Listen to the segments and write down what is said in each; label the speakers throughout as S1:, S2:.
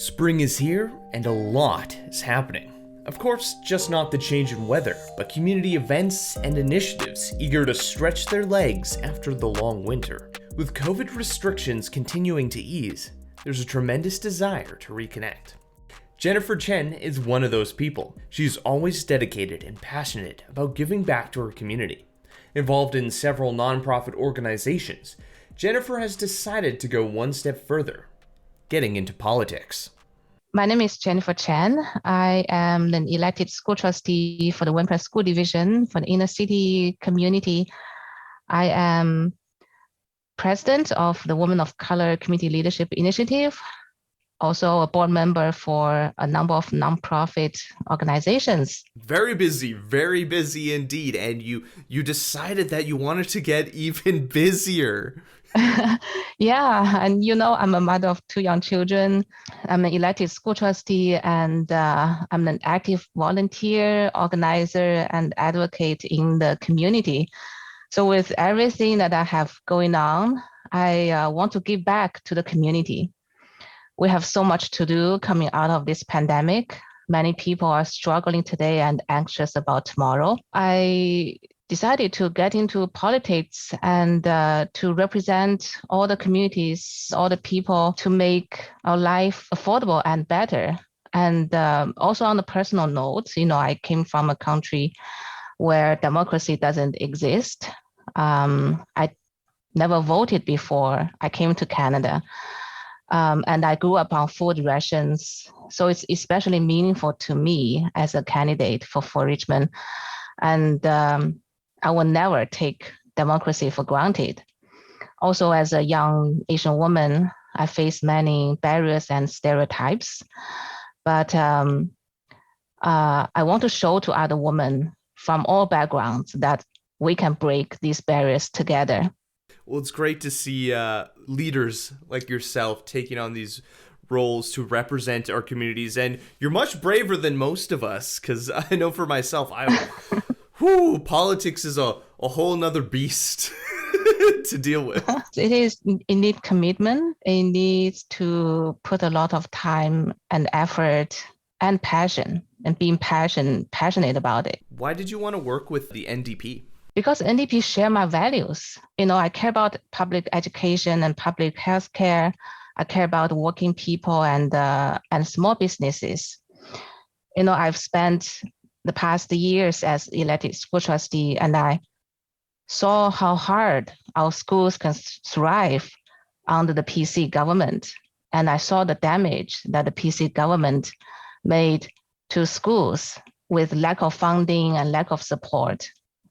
S1: Spring is here, and a lot is happening. Of course, just not the change in weather, but community events and initiatives eager to stretch their legs after the long winter. With COVID restrictions continuing to ease, there's a tremendous desire to reconnect. Jennifer Chen is one of those people. She's always dedicated and passionate about giving back to her community. Involved in several nonprofit organizations, Jennifer has decided to go one step further, getting into politics.
S2: My name is Jennifer Chen. I am an elected school trustee for the Winnipeg School Division for the inner city community. I am president of the Women of Color Community Leadership Initiative, also a board member for a number of nonprofit organizations.
S1: Very busy indeed. And you decided that you wanted to get even busier.
S2: Yeah, and I'm a mother of two young children. I'm an elected school trustee, and I'm an active volunteer, organizer, and advocate in the community. So with everything that I have going on, I want to give back to the community. We have so much to do coming out of this pandemic. Many people are struggling today and anxious about tomorrow. I decided to get into politics and to represent all the communities, all the people, to make our life affordable and better. And also on a personal note, I came from a country where democracy doesn't exist. I never voted before I came to Canada. And I grew up on food rations. So it's especially meaningful to me as a candidate for Fort Richmond. And I will never take democracy for granted. Also, as a young Asian woman, I face many barriers and stereotypes. But I want to show to other women from all backgrounds that we can break these barriers together.
S1: Well, it's great to see leaders like yourself taking on these roles to represent our communities. And you're much braver than most of us, because I know for myself, politics is a whole nother beast to deal with.
S2: It needs commitment. It needs to put a lot of time and effort and passion, and being passionate about it.
S1: Why did you want to work with the NDP?
S2: Because NDP share my values. I care about public education and public health care. I care about working people and small businesses. I've spent the past years as elected school trustee, and I saw how hard our schools can thrive under the PC government. And I saw the damage that the PC government made to schools with lack of funding and lack of support.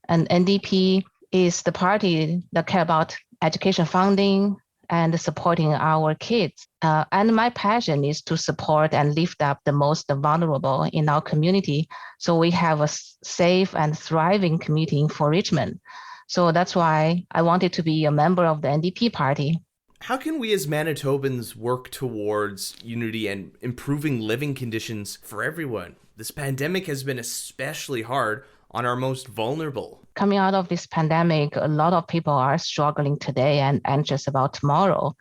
S2: And NDP is the party that care about education funding and supporting our kids. And my passion is to support and lift up the most vulnerable in our community, so we have a safe and thriving community in Fort Richmond. So that's why I wanted to be a member of the NDP party.
S1: How can we as Manitobans work towards unity and improving living conditions for everyone? This pandemic has been especially hard on our most vulnerable.
S2: Coming out of this pandemic, a lot of people are struggling today and anxious about tomorrow.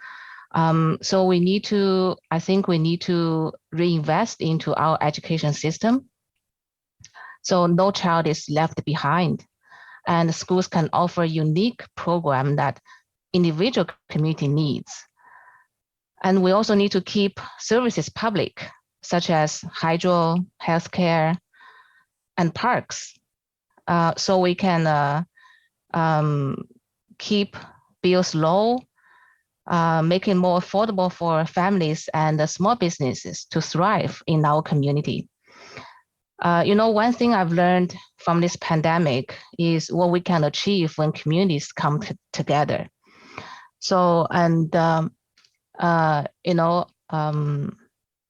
S2: So I think we need to reinvest into our education system, so no child is left behind. And schools can offer unique program that individual community needs. And we also need to keep services public, such as hydro, healthcare, and parks. So we can keep bills low, make it more affordable for families and small businesses to thrive in our community. One thing I've learned from this pandemic is what we can achieve when communities come together. So, and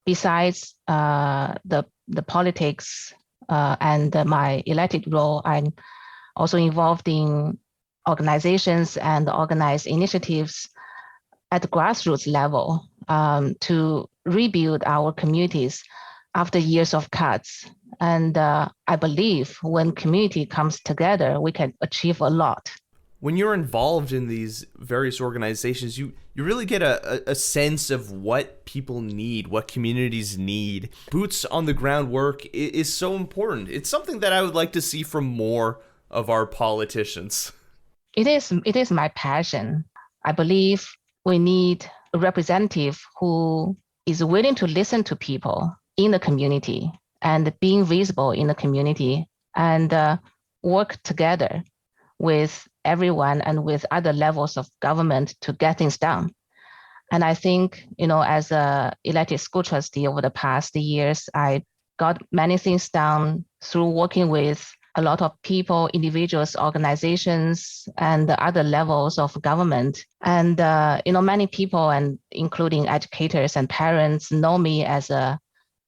S2: besides the politics, and my elected role, I'm also involved in organizations and organized initiatives at the grassroots level to rebuild our communities after years of cuts. And I believe when community comes together, we can achieve a lot.
S1: When you're involved in these various organizations, you really get a sense of what people need, what communities need. Boots on the ground work is so important. It's something that I would like to see from more of our politicians.
S2: It is my passion. I believe we need a representative who is willing to listen to people in the community and being visible in the community and work together with everyone and with other levels of government to get things done. And I think, as a elected school trustee over the past years, I got many things done through working with a lot of people, individuals, organizations, and the other levels of government. And, many people, and including educators and parents, know me as a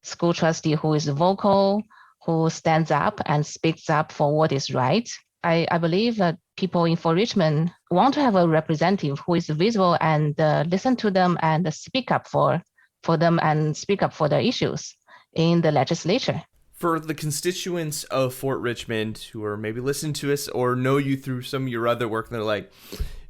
S2: school trustee who is vocal, who stands up and speaks up for what is right. I believe that people in Fort Richmond want to have a representative who is visible and listen to them and speak up for them and speak up for their issues in the legislature.
S1: For the constituents of Fort Richmond who are maybe listening to us or know you through some of your other work, and they're like,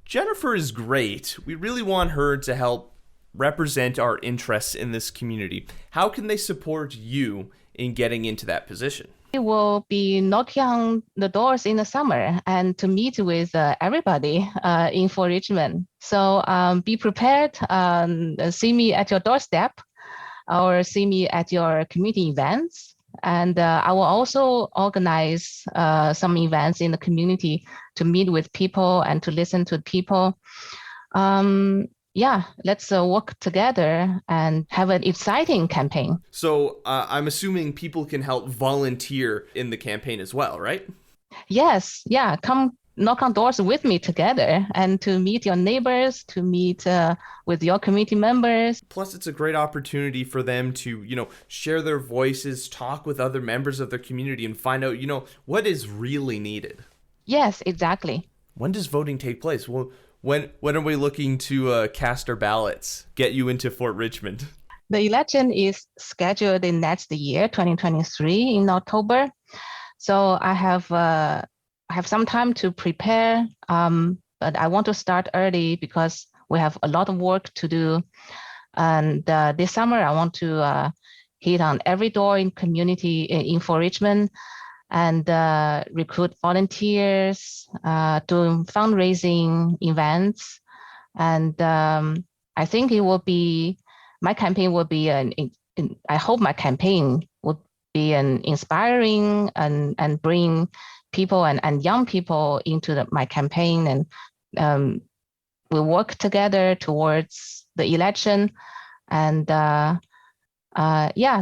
S1: Jennifer is great. We really want her to help represent our interests in this community. How can they support you in getting into that position?
S2: We will be knocking on the doors in the summer and to meet with everybody in Fort Richmond. So be prepared. See me at your doorstep or see me at your community events. And I will also organize some events in the community to meet with people and to listen to people. Let's work together and have an exciting campaign.
S1: So I'm assuming people can help volunteer in the campaign as well, right?
S2: Yes. Yeah. Come knock on doors with me together and to meet your neighbors, to meet with your community members.
S1: Plus, it's a great opportunity for them to, share their voices, talk with other members of their community and find out, what is really needed.
S2: Yes, exactly.
S1: When does voting take place? Well, when are we looking to cast our ballots, get you into Fort Richmond?
S2: The election is scheduled in next year, 2023, in October. So I have some time to prepare, but I want to start early because we have a lot of work to do. And this summer, I want to hit on every door in community in Fort Richmond and recruit volunteers, doing fundraising events. And I think my campaign will be I hope my campaign will be an inspiring and bring people and young people into my campaign. And we'll work together towards the election. And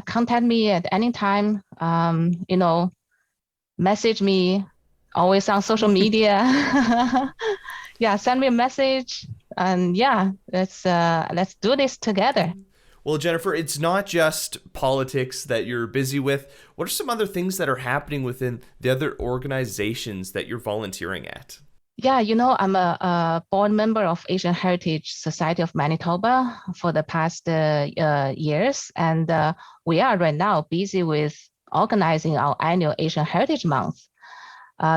S2: contact me at any time. Message me always on social media. Send me a message. And let's do this together.
S1: Well, Jennifer, it's not just politics that you're busy with. What are some other things that are happening within the other organizations that you're volunteering at?
S2: Yeah, I'm a board member of Asian Heritage Society of Manitoba for the past years. And we are right now busy with organizing our annual Asian Heritage Month.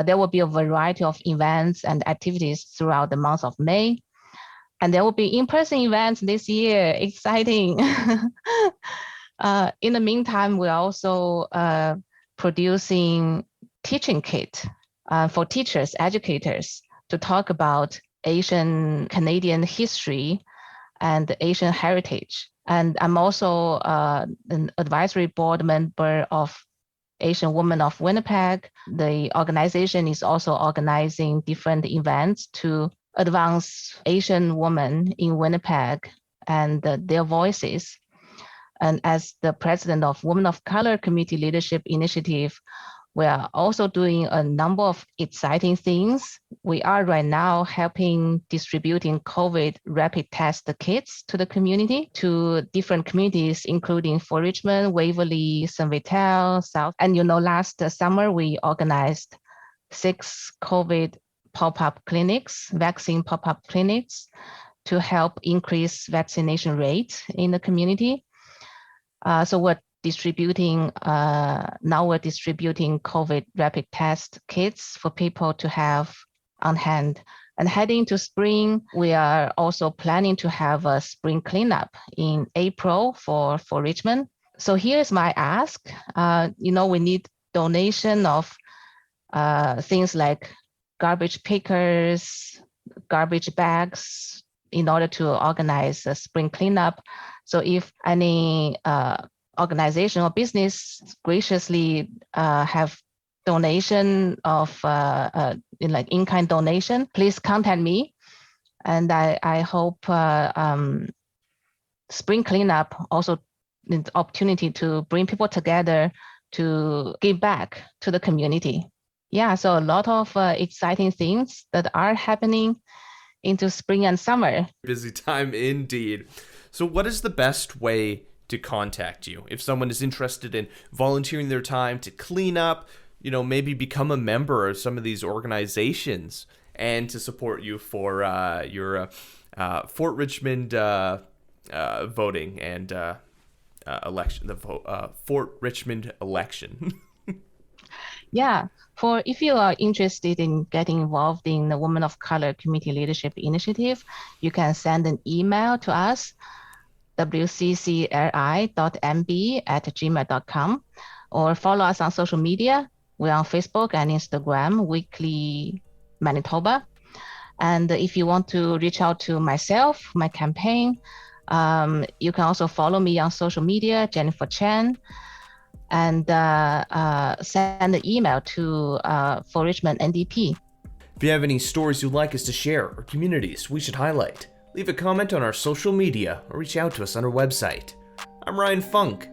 S2: There will be a variety of events and activities throughout the month of May. And there will be in-person events this year. Exciting. In the meantime, we're also producing teaching kit for teachers, educators to talk about Asian Canadian history and Asian heritage. And I'm also an advisory board member of Asian Women of Winnipeg. The organization is also organizing different events to advance Asian women in Winnipeg and their voices. And as the president of Women of Color Community Leadership Initiative, we are also doing a number of exciting things. We are right now helping distributing COVID rapid test kits to the community, to different communities, including Fort Richmond, Waverly, St. Vital, South. And last summer, we organized 6 COVID pop-up clinics, vaccine pop-up clinics, to help increase vaccination rate in the community. So we're distributing COVID rapid test kits for people to have on hand And heading to spring, we are also planning to have a spring cleanup in April for Richmond. So here's my ask. We need donation of things like garbage pickers, garbage bags in order to organize a spring cleanup. So if any organization or business graciously have donation of in-kind donation, please contact me. And I hope spring cleanup also an opportunity to bring people together to give back to the community. Yeah, so a lot of exciting things that are happening into spring and summer.
S1: Busy time indeed. So what is the best way to contact you if someone is interested in volunteering their time to clean up, maybe become a member of some of these organizations and to support you for your Fort Richmond voting and election, the Fort Richmond election?
S2: Yeah, if you are interested in getting involved in the Women of Color Community Leadership Initiative, you can send an email to us, wccri.mb@gmail.com, or follow us on social media. We're on Facebook and Instagram, Weekly Manitoba. And if you want to reach out to myself, my campaign, you can also follow me on social media, Jennifer Chen, and send an email to Fort Richmond NDP.
S1: If you have any stories you'd like us to share or communities we should highlight, leave a comment on our social media or reach out to us on our website. I'm Ryan Funk.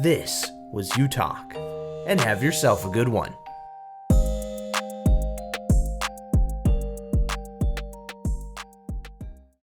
S1: This was You Talk, and have yourself a good one.